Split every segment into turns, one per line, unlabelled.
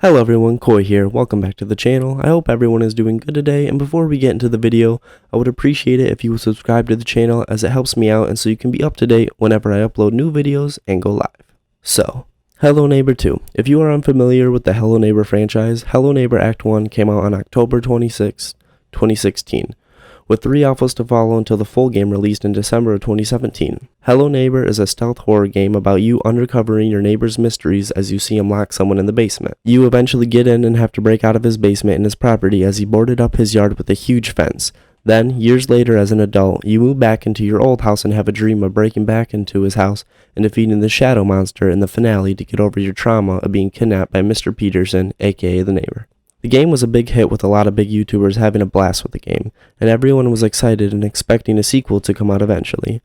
Hello everyone, Koi here. Welcome back to the channel. I hope everyone is doing good today, and before we get into the video, I would appreciate it if you would subscribe to the channel as it helps me out and so you can be up to date whenever I upload new videos and go live. So, Hello Neighbor 2. If you are unfamiliar with the Hello Neighbor franchise, Hello Neighbor Act 1 came out on October 26, 2016. With 3 alphas to follow until the full game released in December of 2017. Hello Neighbor is a stealth horror game about you undercovering your neighbor's mysteries as you see him lock someone in the basement. You eventually get in and have to break out of his basement and his property as he boarded up his yard with a huge fence. Then, years later as an adult, you move back into your old house and have a dream of breaking back into his house and defeating the shadow monster in the finale to get over your trauma of being kidnapped by Mr. Peterson, aka the neighbor. The game was a big hit with a lot of big YouTubers having a blast with the game, and everyone was excited and expecting a sequel to come out eventually.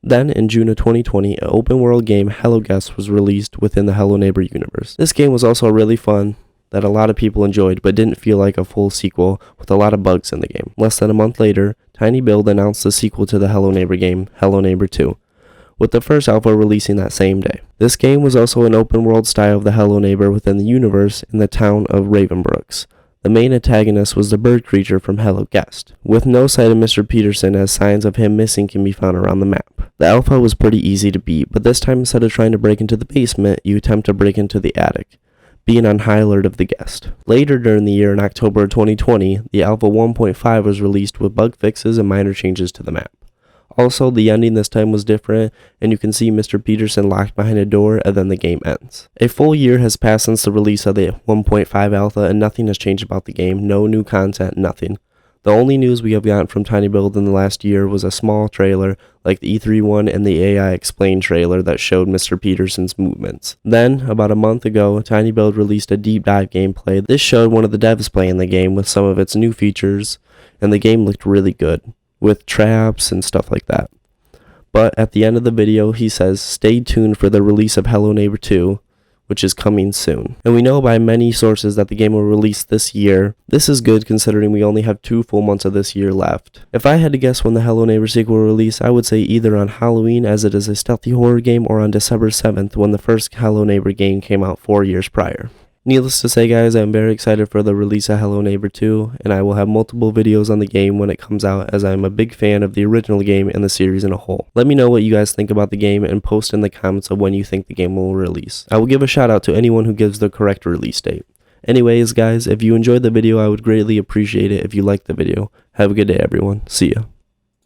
Then, in June of 2020, an open world game, Hello Guest, was released within the Hello Neighbor universe. This game was also really fun that a lot of people enjoyed but didn't feel like a full sequel with a lot of bugs in the game. Less than a month later, tinyBuild announced the sequel to the Hello Neighbor game, Hello Neighbor 2. With the first alpha releasing that same day. This game was also an open world style of the Hello Neighbor within the universe in the town of Ravenbrooks. The main antagonist was the bird creature from Hello Guest, with no sight of Mr. Peterson as signs of him missing can be found around the map. The alpha was pretty easy to beat, but this time instead of trying to break into the basement, you attempt to break into the attic, being on high alert of the guest. Later during the year in October of 2020, the alpha 1.5 was released with bug fixes and minor changes to the map. Also, the ending this time was different, and you can see Mr. Peterson locked behind a door and then the game ends. A full year has passed since the release of the 1.5 alpha and nothing has changed about the game, no new content, nothing. The only news we have gotten from tinyBuild in the last year was a small trailer like the E3 one and the AI Explained trailer that showed Mr. Peterson's movements. Then, about a month ago, tinyBuild released a deep dive gameplay. This showed one of the devs playing the game with some of its new features, and the game looked really good, with traps and stuff like that. But at the end of the video, he says, stay tuned for the release of Hello Neighbor 2, which is coming soon. And we know by many sources that the game will release this year. This is good considering we only have 2 full months of this year left. If I had to guess when the Hello Neighbor sequel will release, I would say either on Halloween as it is a stealthy horror game or on December 7th when the first Hello Neighbor game came out 4 years prior. Needless to say guys, I'm very excited for the release of Hello Neighbor 2, and I will have multiple videos on the game when it comes out as I am a big fan of the original game and the series in a whole. Let me know what you guys think about the game and post in the comments of when you think the game will release. I will give a shout out to anyone who gives the correct release date. Anyways guys, if you enjoyed the video I would greatly appreciate it if you liked the video. Have a good day everyone. See ya.